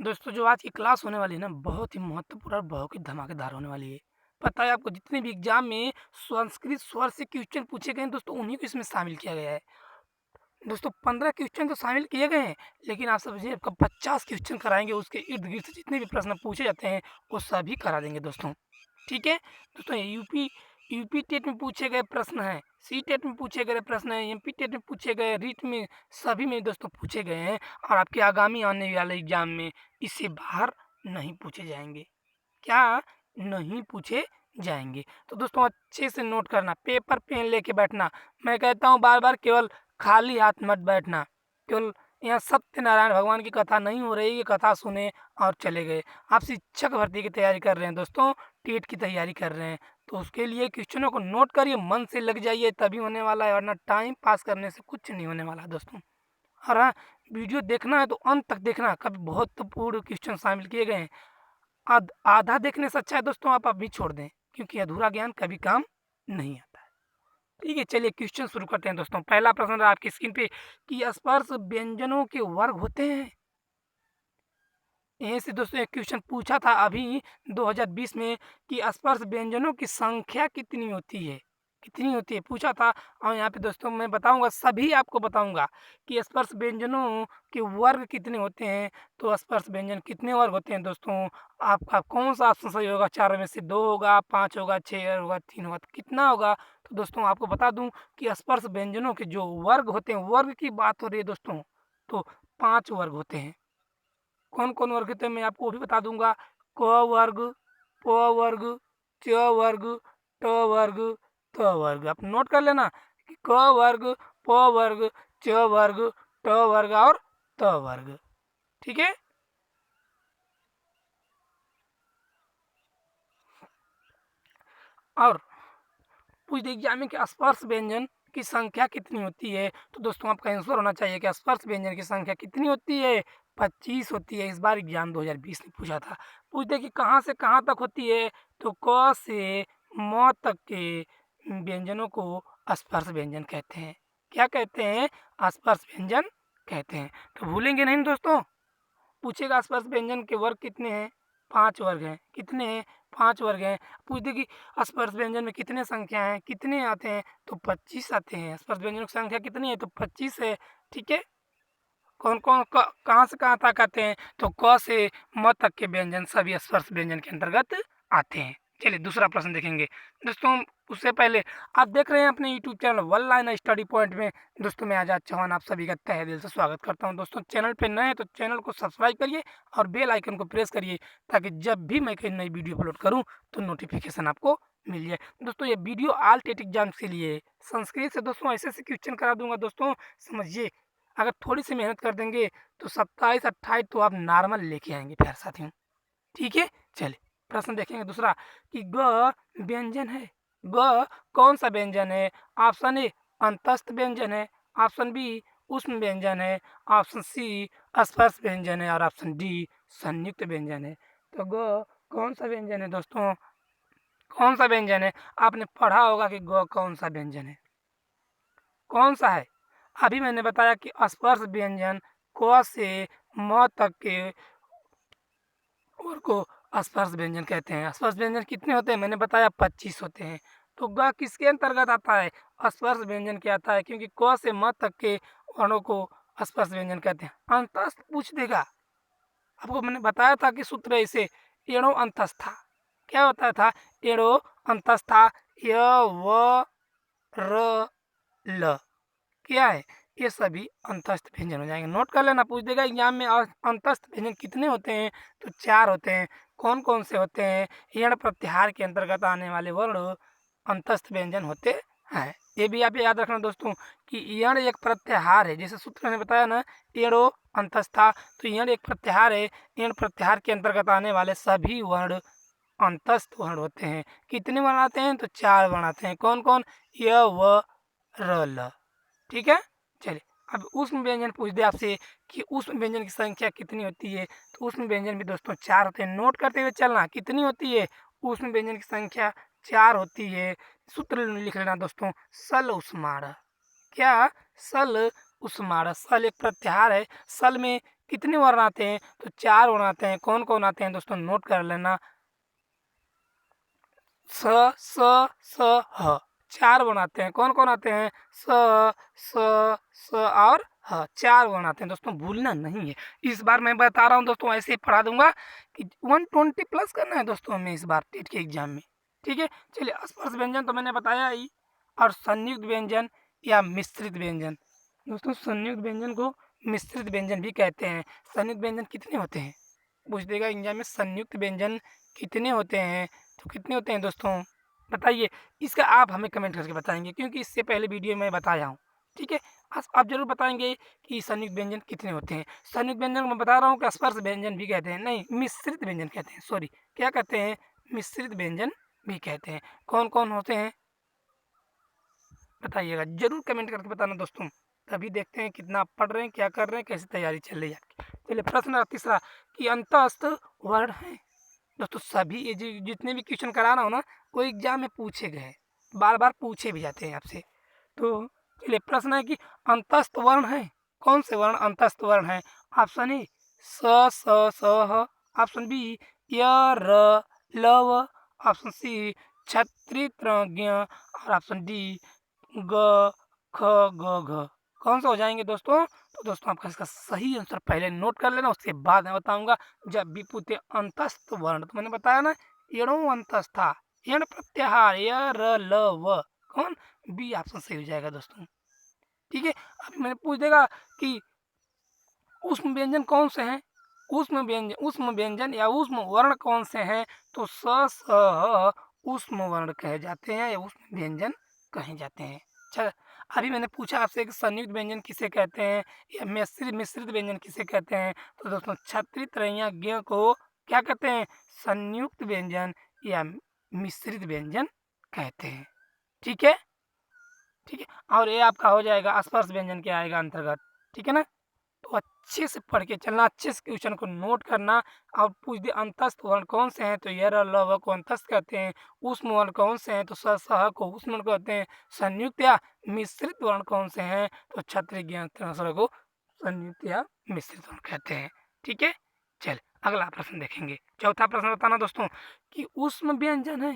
दोस्तों जो आज की क्लास होने वाली है ना बहुत ही महत्वपूर्ण और बहुत ही धमाकेदार होने वाली है। पता है आपको जितने भी एग्जाम में संस्कृत स्वर से क्वेश्चन पूछे गए हैं दोस्तों उन्हीं को इसमें शामिल किया गया है। दोस्तों 15 क्वेश्चन तो शामिल किए गए हैं, लेकिन आप समझिए आपका 50 क्वेश्चन कराएँगे उसके इर्द-गिर्द से जितने भी प्रश्न पूछे जाते हैं वो सभी करा देंगे दोस्तों। ठीक है? दोस्तों ये यूपी टेट में पूछे गए प्रश्न हैं, सी टेट में पूछे गए प्रश्न हैं, एमपी टेट में पूछे गए, रीट में सभी में दोस्तों पूछे गए हैं और आपके आगामी आने वाले एग्जाम में इससे बाहर नहीं पूछे जाएँगे। क्या नहीं पूछे जाएँगे। तो दोस्तों अच्छे से नोट करना, पेपर पेन लेके बैठना। मैं कहता हूँ बार-बार केवल खाली हाथ मत बैठना। केवल यहाँ सत्यनारायण भगवान की कथा नहीं हो रही है, कथा सुने और चले गए। आप शिक्षक भर्ती की तैयारी कर रहे हैं दोस्तों, टेट की तैयारी कर रहे हैं, तो उसके लिए क्वेश्चनों को नोट करिए, मन से लग जाइए तभी होने वाला है, वरना टाइम पास करने से कुछ नहीं होने वाला है दोस्तों। और हाँ, वीडियो देखना है तो अंत तक देखना, कभी महत्वपूर्ण क्वेश्चन शामिल किए गए हैं। आधा देखने से अच्छा है दोस्तों आप अभी छोड़ दें, क्योंकि अधूरा ज्ञान कभी काम नहीं आता है। ठीक है, चलिए क्वेश्चन शुरू करते हैं दोस्तों। पहला प्रश्न रहा आपकी स्क्रीन पे कि स्पर्श व्यंजनों के वर्ग होते हैं। यहीं से दोस्तों एक क्वेश्चन पूछा था अभी 2020 में कि स्पर्श व्यंजनों की संख्या कितनी होती है? कितनी होती है पूछा था। और यहाँ पे दोस्तों मैं बताऊँगा, सभी आपको बताऊँगा कि स्पर्श व्यंजनों के वर्ग कितने होते हैं। तो स्पर्श व्यंजन कितने वर्ग होते हैं दोस्तों? आपका कौन-सा ऑप्शन सही होगा? 4 में से 2 होगा, 5 होगा, 6 होगा, 3 होगा, तो कितना होगा? तो दोस्तों आपको बता दूँ कि स्पर्श व्यंजनों के जो वर्ग होते हैं, वर्ग की बात हो रही है दोस्तों, तो 5 वर्ग होते हैं। कौन-कौन वर्ग थे मैं आपको वो भी बता दूँगा। क वर्ग, प वर्ग, च वर्ग, ट वर्ग, थ वर्ग। आप नोट कर लेना कि क वर्ग, प वर्ग, च वर्ग, ट वर्ग और त वर्ग। ठीक है? और पूछ दिया एग्जाम में कि स्पर्श व्यंजन की संख्या कितनी होती है? तो दोस्तों आपका आंसर होना चाहिए कि स्पर्श व्यंजन की संख्या कितनी होती है? 25 होती है। इस बार एग्जाम 2020 में पूछा था। पूछते कि कहाँ से कहाँ तक होती है? तो क से म तक के व्यंजनों को स्पर्श व्यंजन कहते हैं। क्या कहते हैं? स्पर्श व्यंजन कहते हैं। तो भूलेंगे नहीं ना दोस्तों। पूछेगा स्पर्श व्यंजन के वर्ग कितने हैं? 5 वर्ग हैं। कितने हैं? 5 वर्ग हैं। पूछते कि स्पर्श व्यंजन में कितने संख्या हैं? कितने आते हैं? तो 25 आते हैं। स्पर्श व्यंजनों की संख्या कितनी है? तो 25 है। ठीक है? कौन-कौन कहाँ से कहाँ तक आते हैं? तो क से म तक के व्यंजन सभी स्पर्श व्यंजन के अंतर्गत आते हैं। चलिए दूसरा प्रश्न देखेंगे। दोस्तों उससे पहले आप देख रहे हैं अपने YouTube channel one line study point में। दोस्तों मैं आज़ाद चौहान आप सभी का तहे दिल से स्वागत करता हूं। दोस्तों चैनल पे नए हैं तो चैनल को सब्सक्राइब करिए और बेल आइकन को प्रेस करिए, ताकि जब भी मैं कोई नई वीडियो अपलोड करूं तो नोटिफिकेशन आपको मिल जाए। दोस्तों ये वीडियो ऑल टेट एग्जाम्स के लिए है। संस्कृत से दोस्तों ऐसे क्वेश्चन करा दूंगा दोस्तों, समझिए। अगर थोड़ी सी मेहनत कर देंगे तो 27-28 तो आप नॉर्मल लेके आएंगे प्यारे साथियों। ठीक है? चलिए प्रश्न देखेंगे दूसरा कि ग व्यंजन है। ग कौन सा व्यंजन है? ऑप्शन ए अंतस्थ व्यंजन है, ऑप्शन बी उष्ण व्यंजन है, ऑप्शन सी स्पर्श व्यंजन है और ऑप्शन डी संयुक्त व्यंजन है। तो ग कौन सा व्यंजन है दोस्तों? कौन सा व्यंजन है? आपने पढ़ा होगा कि ग कौन सा व्यंजन है। कौन सा है? अभी मैंने बताया कि स्पर्श व्यंजन क से म तक के और को स्पर्श व्यंजन कहते हैं। स्पर्श व्यंजन कितने होते हैं? मैंने बताया 25 होते हैं। तो ग किसके अंतर्गत आता है? स्पर्श व्यंजन के आता है, क्योंकि क से म तक के वर्णों को स्पर्श व्यंजन कहते हैं। अंतस्थ पूछ देगा। आपको मैंने बताया था कि सूत्र ऐसे एणो अंतस्था। क्या होता था? एणो अंतस्था य व र ल। क्या है? ये सभी अंतस्थ व्यंजन हो जाएँगे। नोट कर लेना, पूछ देगा एग्जाम में अंतस्थ व्यंजन कितने होते हैं? तो 4 होते हैं। कौन-कौन से होते हैं? यण प्रत्याहार के अंतर्गत आने वाले वर्ण अंतस्थ व्यंजन होते हैं। ये भी आप याद रखना दोस्तों कि यण एक प्रत्याहार है। जैसे सूत्र मैंने बताया ना, एणो अंतस्था, तो यण एक प्रत्याहार है। यण प्रत्याहार के अंतर्गत आने वाले सभी वर्ण अंतस्थ वर्ण होते हैं। कितने वर्ण आते हैं? तो 4 वर्ण आते हैं। कौन-कौन? य, व, र, ल। ठीक है? चलिए अब उष्ण व्यंजन पूछ दे आपसे कि उष्ण व्यंजन की संख्या कितनी होती है? तो उष्ण व्यंजन भी दोस्तों 4 होते हैं। नोट करते हुए चलना, कितनी होती है? उष्ण व्यंजन की संख्या 4 होती है। सूत्र लिख लेना दोस्तों, सल ऊष्माण। क्या? सल ऊष्माण। सल एक प्रत्याहार है। सल में कितने वर्ण आते हैं? तो 4 वर्ण आते हैं। कौन कौन आते हैं दोस्तों? नोट कर लेना। स स स ह 4 वर्ण आते हैं। कौन कौन आते हैं? स स स और ह 4 वर्ण आते हैं दोस्तों, भूलना नहीं है। इस बार मैं बता रहा हूँ दोस्तों, ऐसे ही पढ़ा दूंगा कि 120 प्लस करना है दोस्तों हमें इस बार टेट के एग्जाम में। ठीक है, चलिए स्पर्श व्यंजन तो मैंने बताया ही, और संयुक्त व्यंजन या मिश्रित व्यंजन। दोस्तों संयुक्त व्यंजन को मिश्रित व्यंजन भी कहते हैं। संयुक्त व्यंजन कितने होते हैं? पूछ देगा एग्जाम में, संयुक्त व्यंजन कितने होते हैं? तो कितने होते हैं दोस्तों बताइए। इसका आप हमें कमेंट करके बताएंगे, क्योंकि इससे पहले वीडियो में बताया हूँ। ठीक है, आप जरूर बताएंगे कि संयुक्त व्यंजन कितने होते हैं। संयुक्त व्यंजन मैं बता रहा हूँ कि स्पर्श व्यंजन भी कहते हैं, नहीं मिश्रित व्यंजन कहते हैं, सॉरी क्या कहते हैं? मिश्रित व्यंजन भी कहते हैं। कौन कौन होते हैं बताइएगा, जरूर कमेंट करके बताना दोस्तों। तभी देखते हैं कितना आप पढ़ रहे हैं, क्या कर रहे हैं, कैसी तैयारी चल रही है आपकी। चलिए प्रश्न तीसरा कि अंतःस्थ वर्ण है। दोस्तों सभी ये जितने भी क्वेश्चन करा रहा हूँ ना, वो एग्जाम में पूछे गए हैं, बार बार पूछे भी जाते हैं आपसे। तो चलिए प्रश्न है कि अंतःस्थ वर्ण है। कौन से वर्ण अंतःस्थ वर्ण है? ऑप्शन ए स स स ह, ऑप्शन बी य र ल व, ऑप्शन सी क्षत्रिय ज्ञ, और ऑप्शन डी ग ख ग घ। कौन सा हो जाएंगे दोस्तों? तो दोस्तों आपका इसका सही आंसर पहले नोट कर लेना, उसके बाद मैं बताऊंगा। जब भी पूछते अंतस्थ वर्ण, तो मैंने बताया ना, एणो अंतस्था, एण प्रत्याहार, य र ल व। कौन? बी ऑप्शन सही हो जाएगा दोस्तों। ठीक है, अभी मैंने पूछ देगा कि ऊष्म व्यंजन कौन से हैं? ऊष्म व्यंजन या ऊष्म वर्ण कौन से हैं? तो स स ह ऊष्म वर्ण कहे जाते हैं या ऊष्म व्यंजन कहे जाते हैं। अच्छा, अभी मैंने पूछा आपसे कि संयुक्त व्यंजन किसे कहते हैं या मिश्रित मिश्रित व्यंजन किसे कहते हैं? तो दोस्तों क्षत्रिय त्रयज्ञ को क्या कहते हैं? संयुक्त व्यंजन या मिश्रित व्यंजन कहते हैं। ठीक है, ठीक है, और ये आपका हो जाएगा स्पर्श व्यंजन के आएगा अंतर्गत। ठीक है ना, तो अच्छे से पढ़ के चलना, अच्छे से क्वेश्चन को नोट करना। और पूछ दे अंतस्थ वर्ण कौन से हैं? तो य र ल व को अंतस्थ कहते हैं। ऊष्म वर्ण कौन से हैं? तो स स ह को ऊष्म वर्ण कहते हैं। संयुक्त या मिश्रित वर्ण कौन से हैं? तो क्षत्रिय ज्ञ को संयुक्त या मिश्रित वर्ण कहते हैं। ठीक है, चल अगला प्रश्न देखेंगे। चौथा प्रश्न बताना दोस्तों कि ऊष्म व्यंजन है।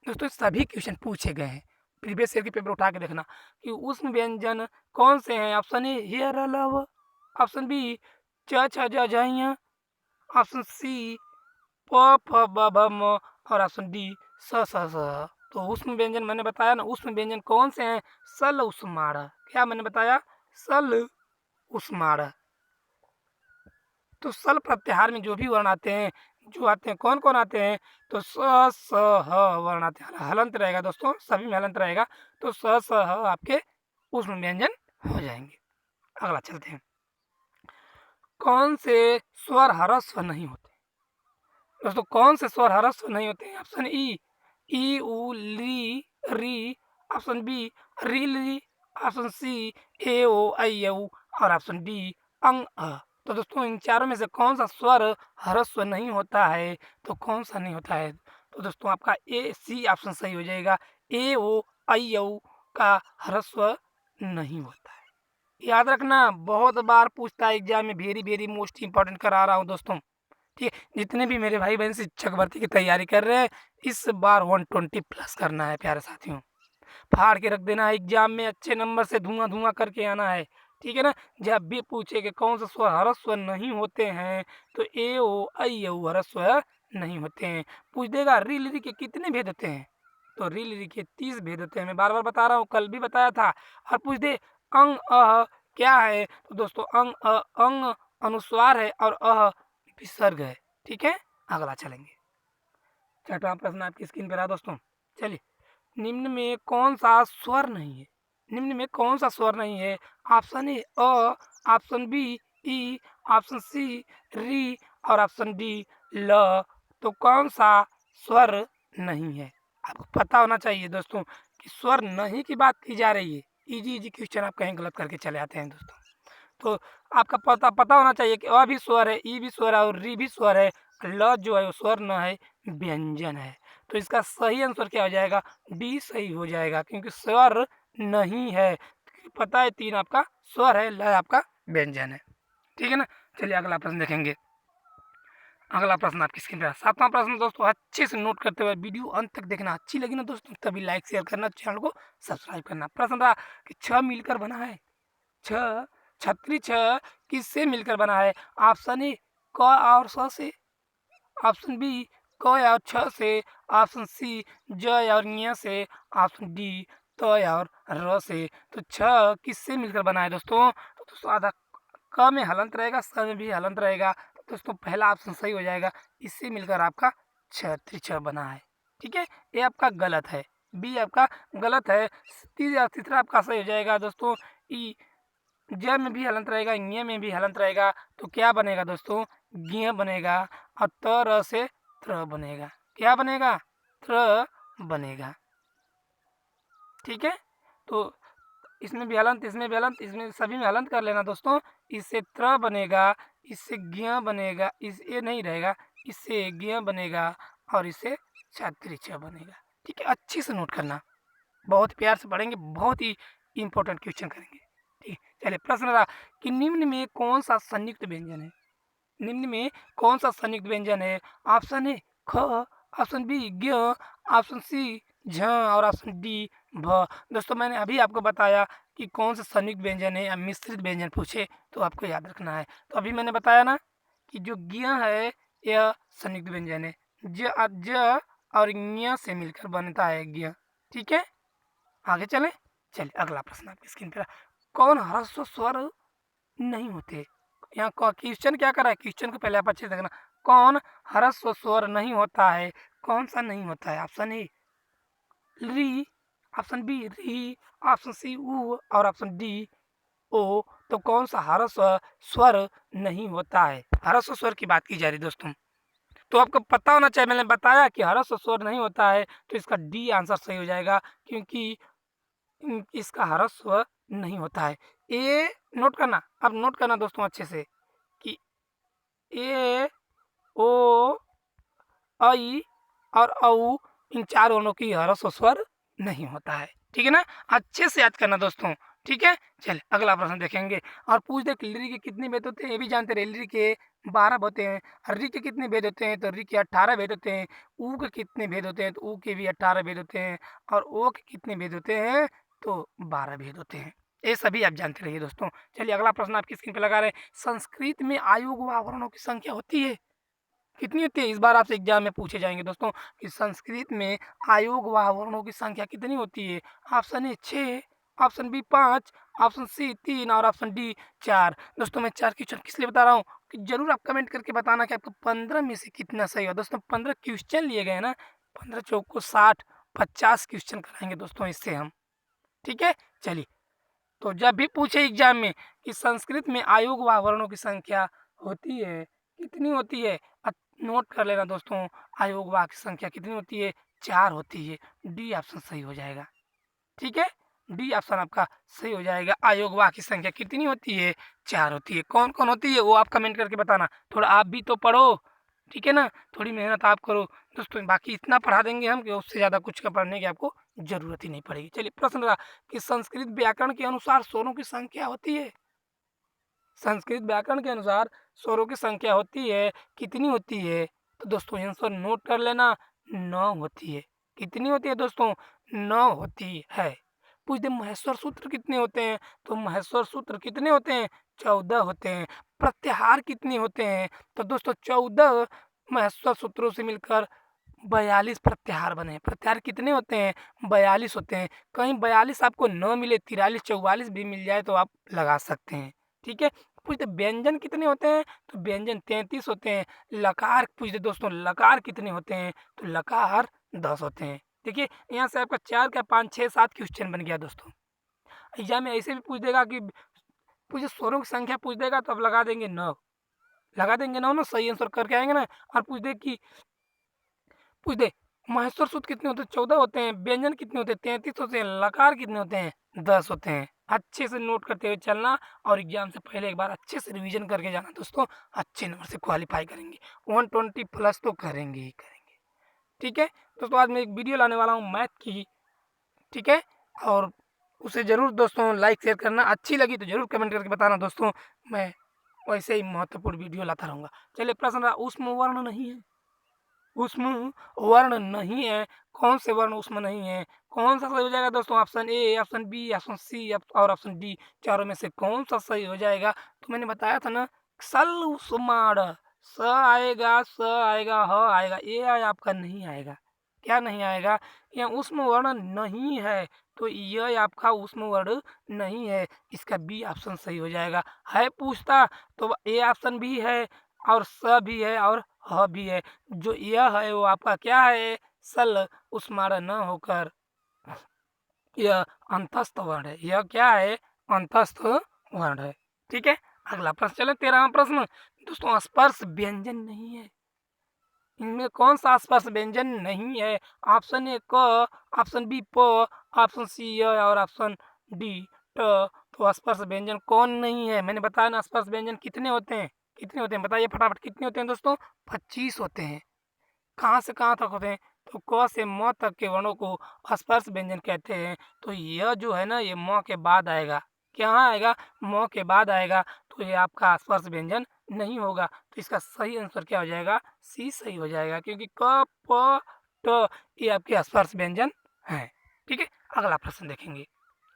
दोस्तों सभी क्वेश्चन पूछे गए हैं, प्रीवियस ईयर के पेपर उठा के देखना कि ऊष्म व्यंजन कौन से हैं। ऑप्शन ए य र ल व, ऑप्शन बी च छ ज झ ञ, ऑप्शन सी प फ ब भ म, और ऑप्शन डी स स स। तो ऊष्म व्यंजन मैंने बताया ना, ऊष्म व्यंजन कौन से हैं? सल ऊष्माण। क्या मैंने बताया? सल ऊष्माण। तो सल प्रत्याहार में जो भी वर्ण आते हैं, जो आते हैं, कौन कौन आते हैं? तो स स ह वर्ण आते हैं, हलंत रहेगा दोस्तों, सभी में हलंत रहेगा। तो स स ह आपके ऊष्म व्यंजन हो जाएंगे। अगला चलते हैं। कौन से स्वर ह्रस्व नहीं होते? दोस्तों कौन से स्वर ह्रस्व नहीं होते हैं? ऑप्शन ई उ ली री, ऑप्शन बी री ली, ऑप्शन सी ए ओ ऐ औ, और ऑप्शन डी अंग अ। तो दोस्तों इन चारों में से कौन सा स्वर ह्रस्व नहीं होता है? तो कौन सा नहीं होता है? तो दोस्तों आपका ए सी ऑप्शन सही हो जाएगा। ए ओ ऐ औ का ह्रस्व नहीं होता है। याद रखना, बहुत बार पूछता है एग्जाम में, वेरी वेरी मोस्ट इंपॉर्टेंट करा रहा हूँ दोस्तों। ठीक है, जितने भी मेरे भाई बहन शिक्षक भर्ती की तैयारी कर रहे हैं, इस बार 120 प्लस करना है प्यारे साथियों। फाड़ के रख देना है एग्जाम में, अच्छे नंबर से धुआं धुआं करके आना है। ठीक है ना, जब भी पूछे कि कौन सा स्वर ह्रस्व नहीं होते हैं, तो ए ओ ऐ औ ह्रस्व नहीं होते हैं। पूछ देगा री लिरी के कितने भेद होते हैं? तो री लिरी के 30 भेद होते हैं। मैं बार बार बता रहा हूँ, कल भी बताया था। और पूछ दे अंग अह क्या है? तो दोस्तों अंग अनुस्वार है और अह विसर्ग है। ठीक है, अगला चलेंगे। छठवां प्रश्न आपकी स्क्रीन पर है दोस्तों। चलिए, निम्न में कौन सा स्वर नहीं है? निम्न में कौन सा स्वर नहीं है? ऑप्शन ए अ, ऑप्शन बी ई, ऑप्शन सी री, और ऑप्शन डी ल। तो कौन सा स्वर नहीं है? आपको पता होना चाहिए दोस्तों कि स्वर नहीं की बात की जा रही है। इजी इजी क्वेश्चन आप कहीं गलत करके चले आते हैं दोस्तों। तो आपका पता पता होना चाहिए कि अ भी स्वर है, ई भी स्वर है और री भी स्वर है। ल जो है वो स्वर न है, व्यंजन है। तो इसका सही आंसर क्या हो जाएगा? डी सही हो जाएगा, क्योंकि स्वर नहीं है। पता है 3 आपका स्वर है, ल आपका व्यंजन है। ठीक है ना। चलिए अगला प्रश्न देखेंगे। अगला प्रश्न आपकी स्क्रीन पर 7वां प्रश्न दोस्तों अच्छे से नोट करते हुए वीडियो अंत तक देखना। अच्छी लगी ना दोस्तों तभी लाइक शेयर करना, चैनल को सब्सक्राइब करना। प्रश्न रहा कि छह मिलकर बना है, छह छतरी छह किससे मिलकर बना है? ऑप्शन ए क और स से, ऑप्शन बी क और छ से, ऑप्शन सी ज और ञ से, ऑप्शन डी त और र से। तो छ किससे मिलकर बना है दोस्तों? तो दोस्तों आधा क में हलंत रहेगा, स में भी हलंत रहेगा। तो दोस्तों पहला ऑप्शन सही हो जाएगा, इससे मिलकर आपका छ त्रिछह बना है। ठीक है, ये आपका गलत है, बी आपका गलत है। तीसरा आपका सही हो जाएगा दोस्तों, ई ज में भी हलंत रहेगा, ञ में भी हलंत रहेगा। तो क्या बनेगा दोस्तों? ज्ञ बनेगा और त र से त्र बनेगा। क्या बनेगा? त्र बनेगा। ठीक है, तो इसमें भी हलंत, इसमें भी हलंत, इसमें सभी में हलंत कर लेना दोस्तों। इससे त्र बनेगा, इससे ज्ञ बनेगा, इस ये नहीं रहेगा, इससे ज्ञ बनेगा और इससे छात्री छ बनेगा। ठीक है, अच्छे से नोट करना, बहुत प्यार से पढ़ेंगे, बहुत ही इंपॉर्टेंट क्वेश्चन करेंगे। ठीक है, चलिए प्रश्न रहा कि निम्न में कौन सा संयुक्त व्यंजन है? निम्न में कौन सा संयुक्त व्यंजन है? ऑप्शन ए ख, ऑप्शन बी ज्ञ, ऑप्शन सी झ और ऑप्शन डी भ। दोस्तों मैंने अभी आपको बताया कि कौन सा संयुक्त व्यंजन है या मिश्रित व्यंजन पूछे तो आपको याद रखना है। तो अभी मैंने बताया ना कि जो ज्ञ है यह संयुक्त व्यंजन है, ज और ञ से मिलकर बनता है ज्ञ। ठीक है, आगे चलें। चलिए अगला प्रश्न आपकी स्क्रीन पर, कौन ह्रस्व स्वर नहीं होते? यहाँ क्वेश्चन क्या कर रहा है, क्वेश्चन को पहले आप अच्छे से देखना। कौन ह्रस्व स्वर नहीं होता है? कौन सा नहीं होता है? ऑप्शन ए री, ऑप्शन बी री, ऑप्शन सी ऊ और ऑप्शन डी ओ। तो कौन सा ह्रस्व स्वर नहीं होता है? ह्रस्व स्वर की बात की जा रही है दोस्तों, तो आपको पता होना चाहिए। मैंने बताया कि ह्रस्व स्वर नहीं होता है, तो इसका डी आंसर सही हो जाएगा, क्योंकि इसका ह्रस्व नहीं होता है। ए नोट करना, अब नोट करना दोस्तों अच्छे से कि ए ओ ऐ और औ इन चार वर्णों की ह्रस्व स्वर नहीं होता है। ठीक है ना, अच्छे से याद करना दोस्तों। ठीक है, चलिए अगला प्रश्न देखेंगे और पूछ दे कि री के कितने भेद होते हैं? ये भी जानते रहे, री के 12 होते हैं। और री के कितने भेद होते हैं? तो री के 18 भेद होते हैं। ऊ के कितने भेद होते हैं? तो ऊ के भी 18 भेद होते हैं। और ओ के कितने भेद होते हैं? तो 12 भेद होते हैं। ये सभी आप जानते रहिए दोस्तों। चलिए अगला प्रश्न आपकी स्क्रीन पर लगा रहे हैं, संस्कृत में आयोग व वर्णों की संख्या होती है कितनी होती है? इस बार आपसे एग्जाम में पूछे जाएंगे दोस्तों कि संस्कृत में आयोग व वर्णों की संख्या कितनी होती है? Option A 6, option B 5, option C 3 और ऑप्शन डी 4। दोस्तों मैं 4 क्वेश्चन किस लिए बता रहा हूँ कि जरूर आप कमेंट करके बताना कि आपको 15 में से कितना सही हो। दोस्तों 15 क्वेश्चन लिए गए ना, 15 चौको 60, 50 क्वेश्चन कराएंगे दोस्तों इससे हम। ठीक है, चलिए तो जब भी पूछे एग्जाम में कि संस्कृत में आयोग व वर्णों की संख्या होती है कितनी होती है, नोट कर लेना दोस्तों। आयोग व की संख्या कितनी होती है? 4 होती है। डी ऑप्शन सही हो जाएगा। ठीक है, डी ऑप्शन आपका सही हो जाएगा। आयोग व की संख्या कितनी होती है? 4 होती है। कौन कौन होती है वो आप कमेंट करके बताना। थोड़ा आप भी तो पढ़ो, ठीक है ना, थोड़ी मेहनत आप करो दोस्तों। बाकी इतना पढ़ा देंगे हम कि उससे ज़्यादा कुछ का पढ़ने की आपको जरूरत ही नहीं पड़ेगी। चलिए प्रश्न रहा कि संस्कृत व्याकरण के अनुसार स्वरों की संख्या होती है? संस्कृत व्याकरण के अनुसार स्वरों की संख्या होती है, कितनी होती है? तो दोस्तों आंसर नोट कर लेना, 9 होती है। कितनी होती है दोस्तों? 9 होती है। पूछ दे महेश्वर सूत्र कितने होते हैं? तो महेश्वर सूत्र कितने होते हैं? 14 होते हैं। प्रत्याहार कितने होते हैं? तो दोस्तों 14 महेश्वर सूत्रों से मिलकर 42 प्रत्याहार बने हैं। प्रत्याहार कितने होते हैं? 42 होते हैं। कहीं 42 आपको न मिले, 43 44 भी मिल जाए तो आप लगा सकते हैं। ठीक है, पूछते व्यंजन कितने होते हैं? तो व्यंजन 33 होते हैं। लकार पूछते दोस्तों लकार कितने होते हैं? तो लकार 10 होते हैं। देखिए यहाँ से आपका 4 का 5 6 7 क्वेश्चन बन गया दोस्तों। एग्जाम में ऐसे भी पूछ देगा कि पूछे स्वरों की संख्या पूछ देगा तो अब लगा देंगे 9, लगा देंगे 9 ना, सही आंसर करके आएंगे ना। और पूछ दे महेश्वर सूत्र कितने होते हैं? 14 होते हैं। व्यंजन कितने होते हैं? 33 होते हैं। लकार कितने होते हैं? 10 होते हैं। अच्छे से नोट करते हुए चलना और एग्जाम से पहले एक बार अच्छे से रिवीजन करके जाना दोस्तों। अच्छे नंबर से क्वालिफाई करेंगे, 120 प्लस तो करेंगे ही करेंगे। ठीक है दोस्तों, आज मैं एक वीडियो लाने वाला हूँ मैथ की। ठीक है, और उसे ज़रूर दोस्तों लाइक शेयर करना। अच्छी लगी तो ज़रूर कमेंट करके बताना दोस्तों। मैं वैसे ही महत्वपूर्ण वीडियो लाता रहूँगा। चलिए प्रश्न रहा, ऊष्म वर्ण नहीं है, ऊष्म वर्ण नहीं है, कौन से वर्ण ऊष्म नहीं है? कौन सा सही हो जाएगा दोस्तों? Option A, option B, option C और ऑप्शन डी, चारों में से कौन सा सही हो जाएगा? तो मैंने बताया था ना, सल ऊष्माण, स आएगा, स आएगा, ह आएगा, ए आपका नहीं आएगा। क्या नहीं आएगा? यह ऊष्म वर्ण नहीं है, तो यह आपका ऊष्म वर्ण नहीं है, इसका बी ऑप्शन सही हो जाएगा। है पूछता तो ए ऑप्शन भी है और स भी है और ह भी है। जो यह है वो आपका क्या है? सल ऊष्माण न होकर यह अंतस्थ वर्ण है। यह क्या है? अंतस्थ वर्ण है। ठीक है, अगला प्रश्न चले 13वां प्रश्न। दोस्तों स्पर्श व्यंजन नहीं है, इनमें कौन सा स्पर्श व्यंजन नहीं है? ऑप्शन ए क, ऑप्शन बी प, ऑप्शन सी य और ऑप्शन डी ट। तो स्पर्श व्यंजन कौन नहीं है? मैंने बताया ना, स्पर्श व्यंजन कितने होते हैं? कितने होते हैं बताइए फटाफट, कितने होते हैं दोस्तों? 25 होते हैं। कहाँ से कहाँ तक होते हैं? तो क से म तक के वर्णों को स्पर्श व्यंजन कहते हैं। तो यह जो है ना, ये म के बाद आएगा। क्या आएगा? म के बाद आएगा, तो ये आपका स्पर्श व्यंजन नहीं होगा। तो इसका सही आंसर क्या हो जाएगा? सी सही हो जाएगा, क्योंकि क प ट ये आपके स्पर्श व्यंजन हैं। ठीक है, अगला प्रश्न देखेंगे।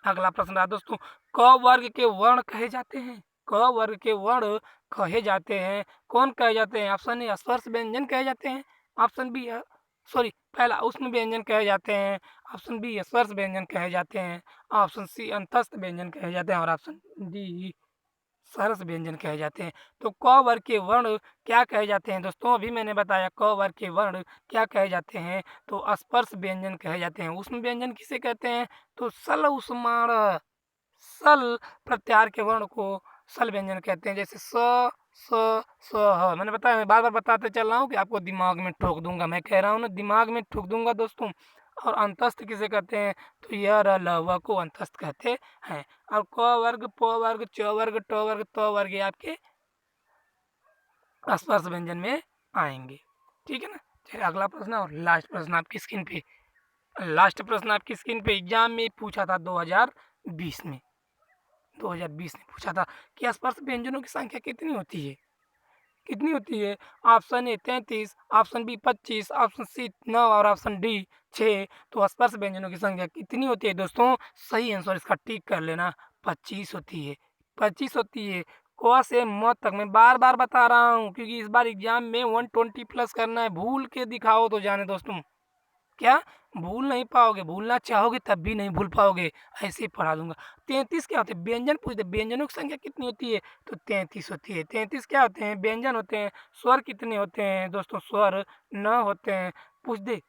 अगला प्रश्न रहा दोस्तों, क वर्ग के वर्ण कहे जाते हैं। क वर्ग के वर्ण कहे जाते हैं, कौन कहे जाते हैं? ऑप्शन ए स्पर्श व्यंजन कहे जाते हैं, ऑप्शन बी सॉरी पहला ऊष्म व्यंजन कहे जाते हैं, ऑप्शन बी स्पर्श व्यंजन कहे जाते हैं, ऑप्शन सी अंतस्थ व्यंजन कहे जाते हैं और ऑप्शन डी सरस व्यंजन कहे जाते हैं। तो क वर्ग के वर्ण क्या कहे जाते हैं दोस्तों? अभी मैंने बताया क वर्ग के वर्ण क्या कहे जाते हैं, तो स्पर्श व्यंजन कहे जाते हैं। ऊष्म व्यंजन किसे कहते हैं? तो सल ऊष्माण, सल प्रत्याहार के वर्ण को सल व्यंजन कहते हैं। जैसे स स ह, मैंने बताया, मैं बार बार बताते चल रहा हूँ कि आपको दिमाग में ठोक दूंगा। मैं कह रहा हूँ ना, दिमाग में ठोक दूंगा दोस्तों। और अंतस्थ किसे कहते हैं? तो यह र ल व को अंतस्थ कहते हैं। और क वर्ग, प वर्ग, च वर्ग, ट वर्ग, त वर्ग ये आपके स्पर्श व्यंजन में आएंगे। ठीक है ना। चलिए अगला प्रश्न और लास्ट प्रश्न आपकी स्क्रीन पे, लास्ट प्रश्न आपकी स्क्रीन पे एग्जाम में पूछा था 2020 में। 2020 में पूछा था कि स्पर्श व्यंजनों की संख्या कितनी होती है? कितनी होती है? Option A 33, option B 25, option C 9 और ऑप्शन डी 6। तो स्पर्श व्यंजनों की संख्या कितनी होती है दोस्तों? सही आंसर इसका टिक कर लेना, 25 होती है। 25 होती है। क से म तक मैं बार बार बता रहा हूँ, क्योंकि इस बार एग्जाम में 120 प्लस करना है। भूल के दिखाओ तो जाने दोस्तों, क्या भूल नहीं पाओगे? भूलना चाहोगे तब भी नहीं भूल पाओगे, ऐसे ही पढ़ा दूंगा। 33 क्या होते हैं? व्यंजन पूछते, व्यंजनों की संख्या कितनी होती है? तो 33 होती है। 33 क्या होते हैं? व्यंजन होते हैं। स्वर कितने होते हैं दोस्तों? स्वर 9 होते हैं। पूछ दे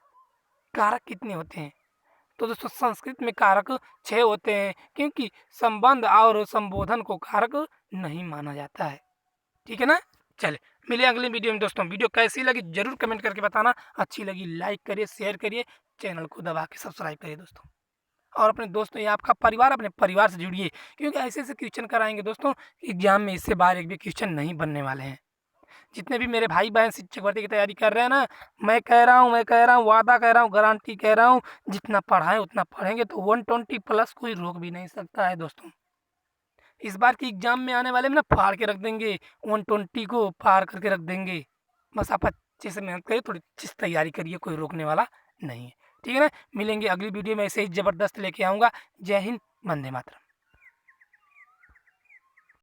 कारक कितने होते हैं? तो दोस्तों संस्कृत में कारक 6 होते हैं, क्योंकि संबंध और संबोधन को कारक नहीं माना जाता है। ठीक है ना। चले मिले अगले वीडियो में दोस्तों। वीडियो कैसी लगी जरूर कमेंट करके बताना। अच्छी लगी लाइक करिए, शेयर करिए, चैनल को दबा के सब्सक्राइब करिए दोस्तों। और अपने दोस्तों, ये आपका परिवार, अपने परिवार से जुड़िए, क्योंकि ऐसे ऐसे क्वेश्चन कराएंगे दोस्तों, एग्जाम में इससे बाहर एक भी क्वेश्चन नहीं बनने वाले हैं। जितने भी मेरे भाई बहन शिक्षक भर्ती की तैयारी कर रहे हैं ना, मैं कह रहा हूँ, वादा कह रहा हूँ, गारंटी कह रहा हूँ, जितना पढ़ाएं उतना पढ़ेंगे तो 120 प्लस कोई रोक भी नहीं सकता है दोस्तों। इस बार की एग्जाम में आने वाले में ना फाड़ के रख देंगे, 120 को पार करके रख देंगे। बस आप अच्छे से मेहनत करिए, थोड़ी अच्छी से तैयारी करिए, कोई रोकने वाला नहीं है। ठीक है ना। मिलेंगे अगली वीडियो में, ऐसे ही ज़बरदस्त लेके आऊँगा। जय हिंद, वंदे मातरम।